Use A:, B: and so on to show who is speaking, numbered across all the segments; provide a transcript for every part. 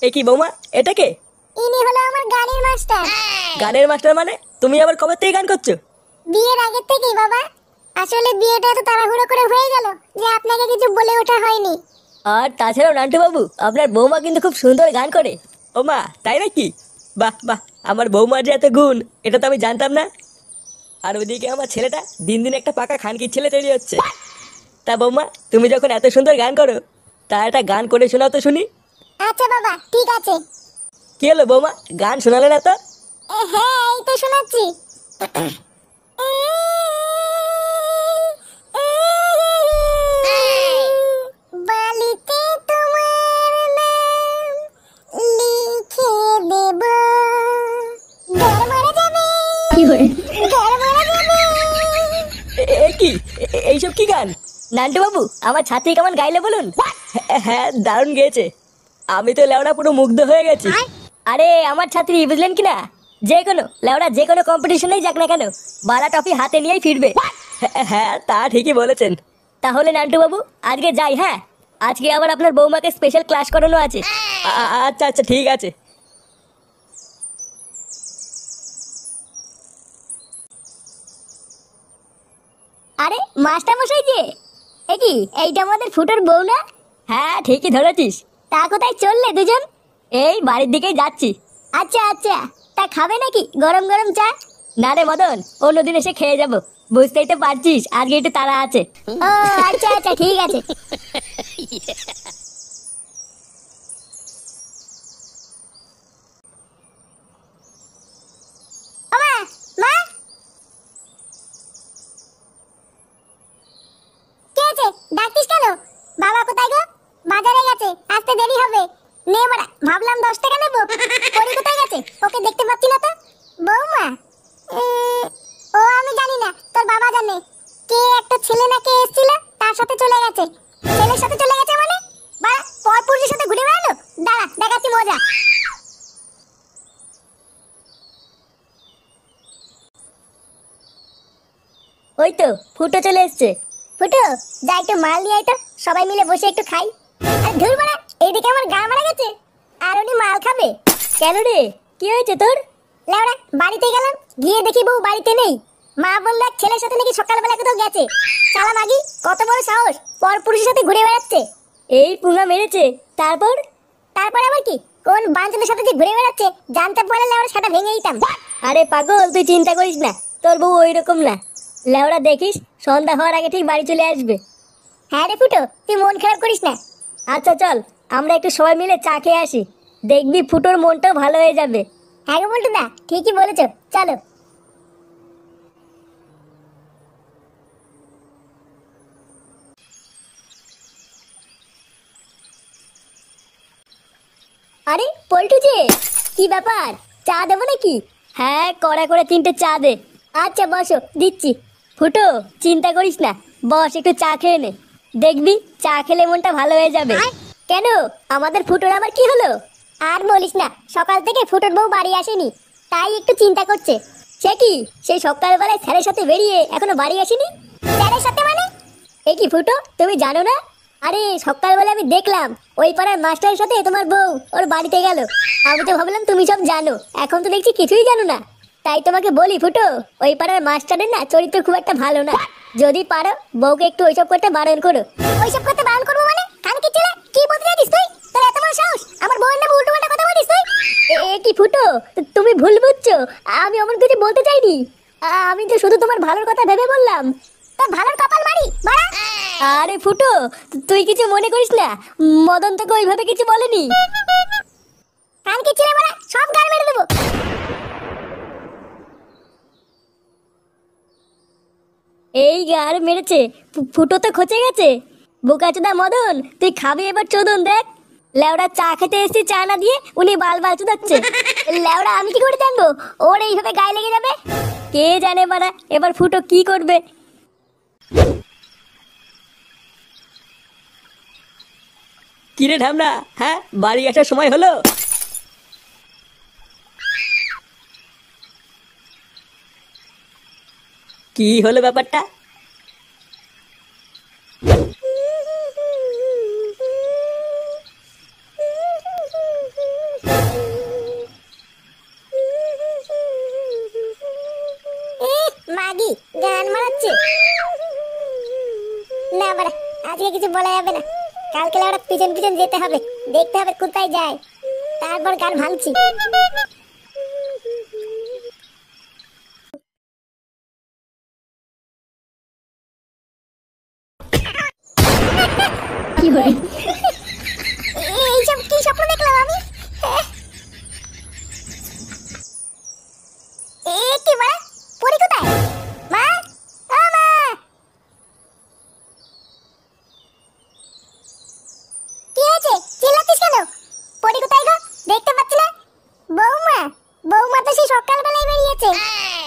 A: এ কি বৌমা, এটা কে?
B: ইনি হলো আমার গানের মাস্টার।
A: গানের মাস্টার মানে? তুমি আবার কবে থেকে গান করছো?
B: বিয়ের আগে থেকেই বাবা। আসলে বিয়েটা তো তাড়াহুড়ো করে হয়ে গেল যে আপনাকে কিছু বলে ওঠা হয়নি।
A: আর তাছাড়াও নান্টু বাবু, আপনার বৌমা কিন্তু খুব সুন্দর গান করে। ও মা, তাই নাকি? বাহ বাহ, আমার বৌমার যে এত গুণ, এটা তো আমি জানতাম না। আর ওইদিকে আমার ছেলেটা দিন দিন একটা পাকা খানকির ছেলে তৈরি হচ্ছে। তা বৌমা, তুমি যখন এত সুন্দর গান করো, তা একটা গান করে শোনাও তো শুনি।
B: আচ্ছা বাবা, ঠিক আছে।
A: কি হলো বৌমা, গান শোনালে না তো?
B: হ্যাঁ, এই তো শোনাচ্ছি। বালিতে তোমার নাম লিখে দেব, ঘর মারা যাবে, ঘর মারা যাবে।
A: এ কি? এইসব কি গান? নান্টু বাবু, আমার ছাত্রী কেমন গাইলে বলুন। হ্যাঁ, দারুণ গেয়েছে। আমি তো লেওড়া পুরো মুগ্ধ হয়ে গেছি। আরে আমার ছাত্রী, বুঝলেন কি না, যে কোনো লেওড়া যে কোনো কম্পিটিশনেই যাক না কেন, বালা ট্রফি হাতে নিয়েই ফিরবে। হ্যাঁ, তা ঠিকই বলেছেন। তাহলে নান্টু বাবু, আজকে যাই। হ্যাঁ, আজকে আবার আপনার বৌমাকে স্পেশাল ক্লাস করানো আছে। আচ্ছা আচ্ছা, ঠিক আছে।
B: আরে মাস্টার মশাই যে, এ কি, এইটা আমাদের ফুটোর বউ না?
A: হ্যাঁ, ঠিকই ধরেছিস।
B: তা কোথায় চললে দুজন?
A: এই বাড়ির দিকেই যাচ্ছি।
B: আচ্ছা আচ্ছা, তা খাবে নাকি গরম গরম চা?
A: না রে মদন, অন্যদিন এসে খেয়ে যাবো। বুঝতেই তো পারছিস আজকে একটু তাড়া আছে।
B: ও আচ্ছা আচ্ছা, ঠিক আছে। ওমা, মা, কে আছে? ডাকতিস কেন? বাবা কোথায় গো? বাজারে গেছে, আসতে দেরি হবে। নে মারা, ভাবলাম 10 টাকা নেবো। পরি কোথায় গেছে? ওকে দেখতে পাচ্ছি না তো। বৌমা, ও আমি জানি না, তোর বাবা জানে। কে একটা ছেলে নাকি এসেছিল, তার সাথে চলে গেছে। ছেলের সাথে চলে গেছে মানে? বাড়া, পরপুরুষের সাথে ঘুরে বেড়ালো। দাঁড়া, দেখাচ্ছি মজা।
A: ওই তো ফুটো চলে এসছে।
B: ফুটো, যা একটু মাল নিয়ে আয় তো, সবাই মিলে বসে একটু খাই। আর ধুর বাড়া, এইদিকে আমার গা মারা গেছে, আর উনি মাল খাবে।
A: কেন রে, কি হয়েছে তোর?
B: লেওড়া, বাড়িতে গেলাম, গিয়ে দেখি বউ বাড়িতে নেই। মা বললো এক ছেলের সাথে নাকি সকালবেলা কোথাও গেছে। শালা মাগি, কত বড় সাহস, পরপুরুষের সাথে ঘুরে বেড়াচ্ছে।
A: এই পুঙ্গা মেরেছে? তারপর?
B: তারপর আবার কি, কোন বাঞ্চনের সাথে যে ঘুরে বেড়াচ্ছে জানতে পারলে লেওড়া সেটা ভেঙে দিতাম।
A: আরে পাগল, তুই চিন্তা করিস না, তোর বউ ওই রকম না। লেওড়া দেখিস, সন্ধ্যা হওয়ার আগে ঠিক বাড়ি চলে আসবে।
B: হ্যাঁ রে ফুটো, তুই মন খারাপ করিস না।
A: আচ্ছা চল, আমরা একটু সবাই মিলে চা খেয়ে আসি। দেখবি ফুটোর মনটাও ভালো হয়ে যাবে।
B: হ্যাঁ গো বলটু দা, ঠিকই বলেছো, চলো।
A: আরে পল্টু যে, কি ব্যাপার, চা দেবো নাকি? হ্যাঁ, কড়া করে 3টে চা দে। আচ্ছা বসো, দিচ্ছি। ফুটো, চিন্তা করিস না, বস একটু চা খেয়ে নে। দেখবি চা খেলে মনটা ভালো হয়ে যাবে। কেন, আমাদের ফুটোর আবার কি হলো?
B: আর বলিস না, সকাল থেকে ফুটোর বউ বাড়ি আসেনি, তাই একটু চিন্তা করছে।
A: সে কি, সেই সকালবেলায় স্যারের সাথে বেরিয়ে এখনো বাড়ি আসেনি?
B: স্যারের সাথে মানে?
A: এ কি ফুটো, তুমি জানো না? আরে সকালবেলা আমি দেখলাম ওই পাড়ার মাস্টারের সাথে তোমার বউ ওর বাড়িতে গেল। আমি তো ভাবলাম তুমি সব জানো, এখন তো দেখছি কিছুই জানো না। তাই তোমাকে বলি ফুটো, ওই পাড়ার মাস্টারের না চরিত্র খুব একটা ভালো না। যদি পারো বউকে একটু ওইসব করতে বারণ করো।
B: ওইসব করতে বারণ করবো মানে? কান কি ছেলে, কি বলতে চাইছিস তুই? তোর এত বড় সাহস, আমার বউয়ের নামে উল্টো পাল্টা কথা বলিস তুই?
A: এ কি ফুটো, তুমি ভুল বুঝছো, আমি অমন কিছু বলতে চাইনি। আমি তো শুধু তোমার ভালোর কথা ভেবে বললাম।
B: তোর ভালোর কপাল মারি বাড়া।
A: আরে ফুটো, তুই কিছু মনে করিস না, মদন তোকে ওইভাবে কিছু বলেনি।
B: কান কি ছেলে বাড়া, সব গাল মেরে দেবো।
A: এই গার মেরেছে, ফুটো তো খচে গেছে। বোকাচোদা মদন, তুই খাবি এবার চোদন দেখ। লেওড়া চা খেতে এসেছি, চা না দিয়ে উনি বাল বাল চুদাচ্ছে।
B: লেওড়া, আমি কি করে জানবো ওর এইভাবে গায়ে লেগে যাবে?
A: কে জানে বাড়া, এবার ফুটো কি করবে। কিরে ঢামনা, হ্যাঁ বাড়ি আসার সময় হলো? কি হলো ব্যাপারটা?
B: আজকে কিছু বলা যাবে না, কালকে ওরা পিছন পিছন যেতে হবে, দেখতে হবে কোথায় যায়, তারপর গান ভাঙছি। এইসব কি স্বপ্ন দেখলাম আমি? কি বড়া পরি কোথায়? মা, ও মা, কি হয়েছে? চিল্লাচ্ছিস কেন? পরি কোথায় গো? দেখতে পাচ্ছি না। বৌমা, বৌমা তো সেই সকালবেলায় বেরিয়েছে।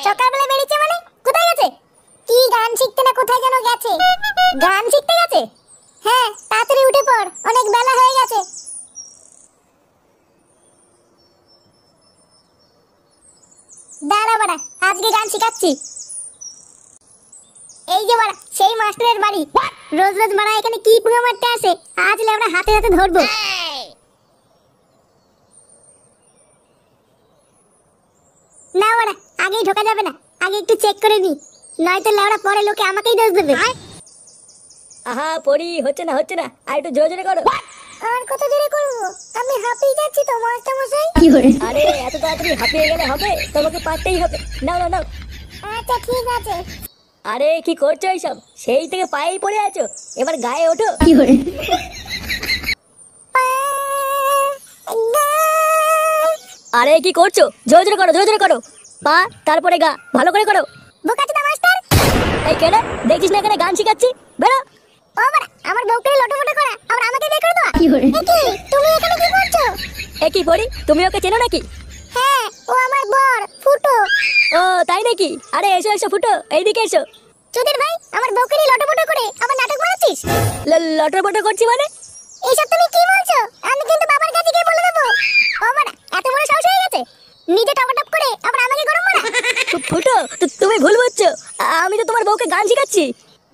B: সকালবেলায় বেরিয়েছে মানে কোথায় গেছে? কি গান শিখতে না কোথায় যেন গেছে। গান শিখতে গেছে? হ্যাঁ, তাড়াতাড়ি উঠে পড়, অনেক বেলা হয়ে গেছে। দাঁড়া বাড়া, আজকে গান শিখাচ্ছি। এই যে বাড়া সেই মাস্টারের বাড়ি, রোজ রোজ বাড়া এখানে কি পুঙ্গা মারতে আসে, আজ আমরা হাতে হাতে ধরবো। না বাড়া, আগেই ঢোকা যাবে না, আগে একটু চেক করে নি, নয়তো লেওড়া পরে লোকে আমাকেই দোষ দেবে।
A: আহা পড়ি, হচ্ছে না হচ্ছে না, আর একটু জোরে জোরে করো।
B: আর কত জোরে করবো? আমি হাঁপিয়ে যাচ্ছি তো মাস্টার মশাই।
A: আরে এত তাড়াতাড়ি হাঁপিয়ে গেলে হবে? তোমাকে পারতেই হবে। নাও নাও নাও।
B: আচ্ছা ঠিক আছে।
A: আরে কি করছো এইসব? সেই থেকে পায়েই পড়ে আছো, এবার গায়ে ওঠো। আরে কি করছো? জোরে জোরে করো, জোরে জোরে করো। পা, তারপরে গা, ভালো করে করো।
B: বোকাচোদা মাস্টার।
A: এই কেডা? দেখছিস না এখানে গান শিখাচ্ছি? বেরো।
B: ও বাড়া, আমার বউকে লটোমটো করা, আবার আমাকে বের করে দেওয়া। একি, তুমি এখানে কি করছো?
A: এ কি পড়ি, তুমি ওকে চেনো নাকি?
B: হ্যাঁ, ও আমার বর ফুটো।
A: ও তাই নাকি? আরে এসো এসো ফুটো, এইদিকে এসো।
B: চুদির ভাই, আমার বউকে নিয়ে লটোমটো করে আবার নাটক বানাচ্ছিস?
A: লটর বটর করছি মানে?
B: এইসব তুমি কি বলছো? আমি কিন্তু বাবার কাছে গিয়ে বলে দেবো। ও বাড়া, এত বড় সাহস হয়ে গেছে, নিজে টপাটপ করে আবার আমাকে গরম মারা।
A: ফুটো, তুমি ভুল বুঝছো, আমি তো তোমার বউকে গান শিখাচ্ছি।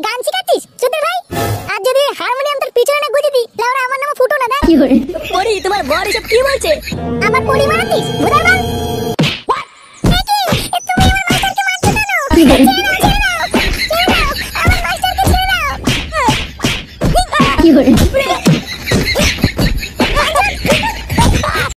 B: গান শিখাচ্ছিস চুদির ভাই? আর যদি হারমোনিয়াম তোর পিছনে না গুজে দিই, তাহলে আমার নাম ফুটো না। দেখ
A: পড়ি, তোমার বর এসব কি বলছে?
B: আমার পরি মারাতিস ভুদার বাল।